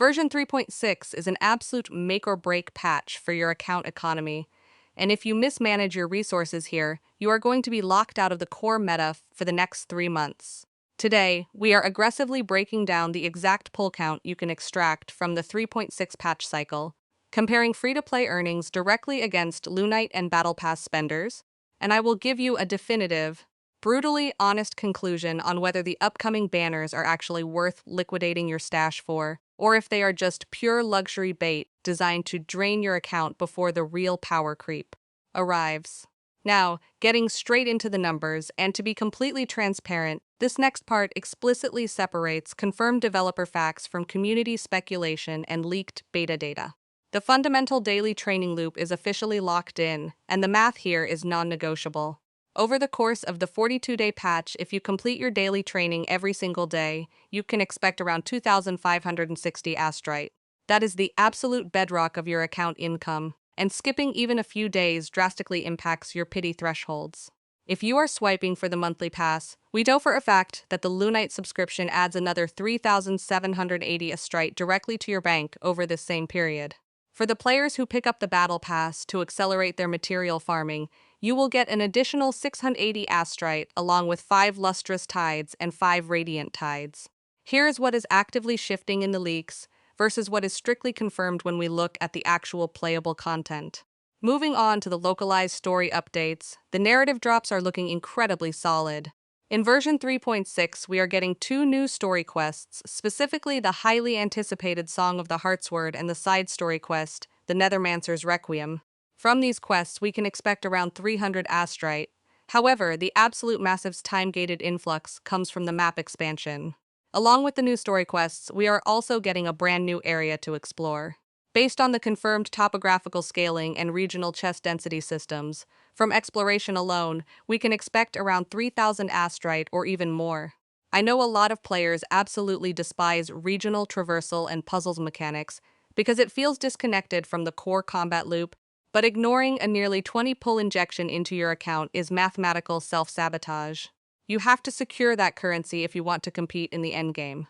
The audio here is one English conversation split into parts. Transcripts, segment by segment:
Version 3.6 is an absolute make or break patch for your account economy, and if you mismanage your resources here, you are going to be locked out of the core meta for the next 3 months. Today, we are aggressively breaking down the exact pull count you can extract from the 3.6 patch cycle, comparing free-to-play earnings directly against Lunite and Battle Pass spenders, and I will give you a definitive, brutally honest conclusion on whether the upcoming banners are actually worth liquidating your stash for, or if they are just pure luxury bait designed to drain your account before the real power creep arrives. Now, getting straight into the numbers, and to be completely transparent, this next part explicitly separates confirmed developer facts from community speculation and leaked beta data. The fundamental daily training loop is officially locked in, and the math here is non-negotiable. Over the course of the 42-day patch, if you complete your daily training every single day, you can expect around 2,560 Astrite. That is the absolute bedrock of your account income, and skipping even a few days drastically impacts your pity thresholds. If you are swiping for the monthly pass, we know for a fact that the Lunite subscription adds another 3,780 Astrite directly to your bank over this same period. For the players who pick up the Battle Pass to accelerate their material farming, you will get an additional 680 Astrite along with 5 Lustrous Tides and 5 Radiant Tides. Here is what is actively shifting in the leaks versus what is strictly confirmed when we look at the actual playable content. Moving on to the localized story updates, the narrative drops are looking incredibly solid. In version 3.6, we are getting 2 new story quests, specifically the highly anticipated Song of the Heartsword and the side story quest, the Nethermancer's Requiem. From these quests, we can expect around 300 Astrite. However, the absolute massive time-gated influx comes from the map expansion. Along with the new story quests, we are also getting a brand new area to explore. Based on the confirmed topographical scaling and regional chest density systems, from exploration alone, we can expect around 3,000 Astrite or even more. I know a lot of players absolutely despise regional traversal and puzzles mechanics because it feels disconnected from the core combat loop, but ignoring a nearly 20 pull injection into your account is mathematical self-sabotage. You have to secure that currency if you want to compete in the endgame.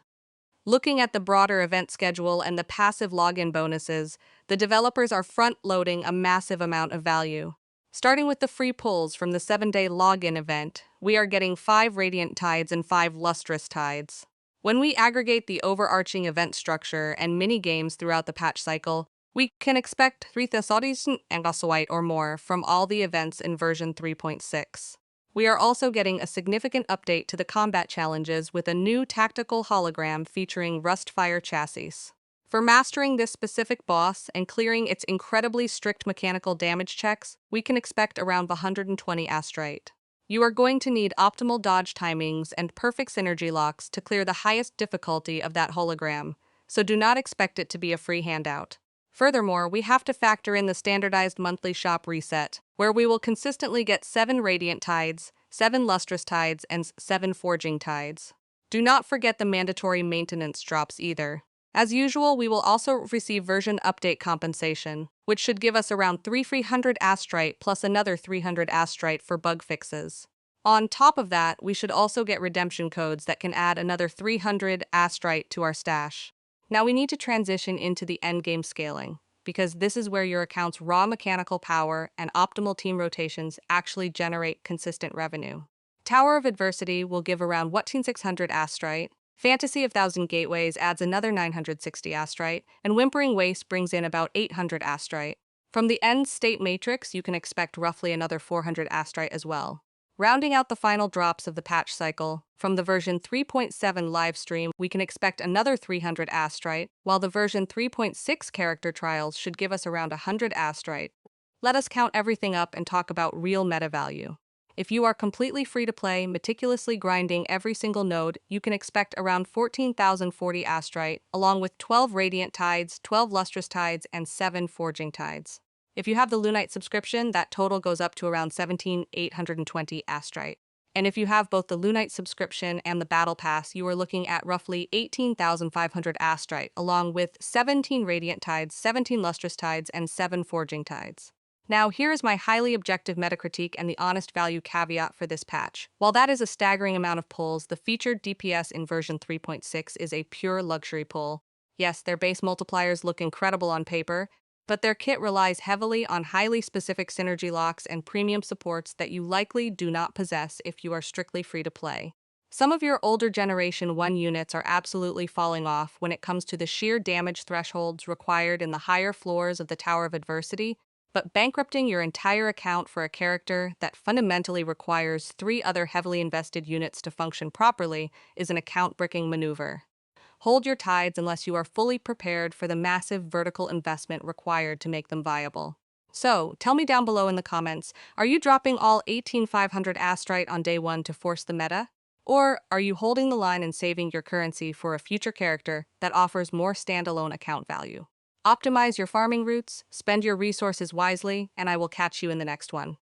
Looking at the broader event schedule and the passive login bonuses, the developers are front-loading a massive amount of value. Starting with the free pulls from the 7-day login event, we are getting 5 Radiant Tides and 5 Lustrous Tides. When we aggregate the overarching event structure and mini-games throughout the patch cycle, we can expect 3,000 Angosoite or more from all the events in version 3.6. We are also getting a significant update to the combat challenges with a new tactical hologram featuring Rustfire chassis. For mastering this specific boss and clearing its incredibly strict mechanical damage checks, we can expect around 120 Astrite. You are going to need optimal dodge timings and perfect synergy locks to clear the highest difficulty of that hologram, so do not expect it to be a free handout. Furthermore, we have to factor in the standardized monthly shop reset, where we will consistently get 7 Radiant Tides, 7 Lustrous Tides, and 7 Forging Tides. Do not forget the mandatory maintenance drops either. As usual, we will also receive version update compensation, which should give us around 300 Astrite plus another 300 Astrite for bug fixes. On top of that, we should also get redemption codes that can add another 300 Astrite to our stash. Now we need to transition into the endgame scaling, because this is where your account's raw mechanical power and optimal team rotations actually generate consistent revenue. Tower of Adversity will give around 1,600 Astrite, Fantasy of Thousand Gateways adds another 960 Astrite, and Whimpering Waste brings in about 800 Astrite. From the end state matrix, you can expect roughly another 400 Astrite as well. Rounding out the final drops of the patch cycle, from the version 3.7 livestream, we can expect another 300 Astrite, while the version 3.6 character trials should give us around 100 Astrite. Let us count everything up and talk about real meta value. If you are completely free to play, meticulously grinding every single node, you can expect around 14,040 Astrite, along with 12 Radiant Tides, 12 Lustrous Tides, and 7 Forging Tides. If you have the Lunite subscription, that total goes up to around 17,820 Astrite. And if you have both the Lunite subscription and the Battle Pass, you are looking at roughly 18,500 Astrite, along with 17 Radiant Tides, 17 Lustrous Tides, and 7 Forging Tides. Now, here is my highly objective metacritique and the honest value caveat for this patch. While that is a staggering amount of pulls, the featured DPS in version 3.6 is a pure luxury pull. Yes, their base multipliers look incredible on paper, but their kit relies heavily on highly specific synergy locks and premium supports that you likely do not possess if you are strictly free to play. Some of your older Generation 1 units are absolutely falling off when it comes to the sheer damage thresholds required in the higher floors of the Tower of Adversity, but bankrupting your entire account for a character that fundamentally requires three other heavily invested units to function properly is an account-bricking maneuver. Hold your tides unless you are fully prepared for the massive vertical investment required to make them viable. So, tell me down below in the comments, are you dropping all 18500 Astrite on day one to force the meta? Or are you holding the line and saving your currency for a future character that offers more standalone account value? Optimize your farming routes, spend your resources wisely, and I will catch you in the next one.